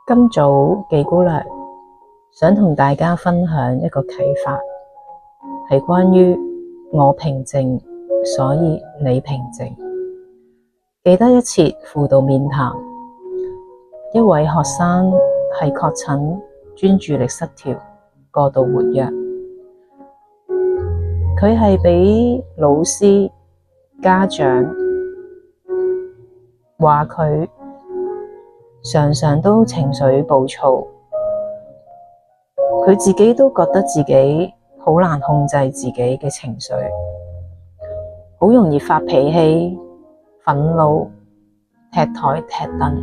今早季姑娘想同大家分享一個啟發，係關於我平靜，所以你平靜。記得一次輔導面談，一位學生係確診專注力失調、過度活躍，佢係畀老師、家長話佢常常都情緒暴躁，佢自己都覺得自己好難控制自己嘅情緒，好容易發脾氣、憤怒、踢台踢凳。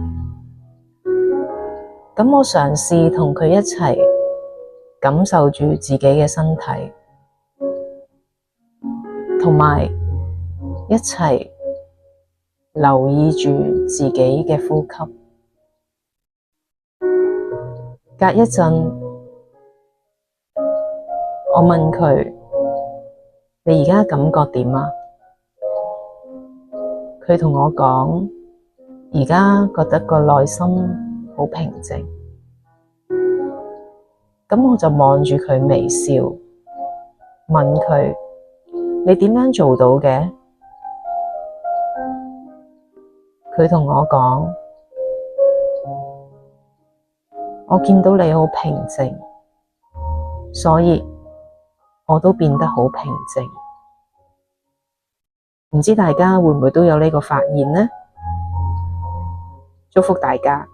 咁我嘗試同佢一齊感受住自己嘅身體，同埋一齊留意住自己嘅呼吸。隔一陣，我問佢：你而家感覺點啊？佢同我講：而家覺得個內心好平靜。咁我就望住佢微笑，問佢：你點樣做到嘅？佢同我講：我見到你好平靜，所以我都變得好平靜。唔知大家會唔會都有呢個發現呢？祝福大家。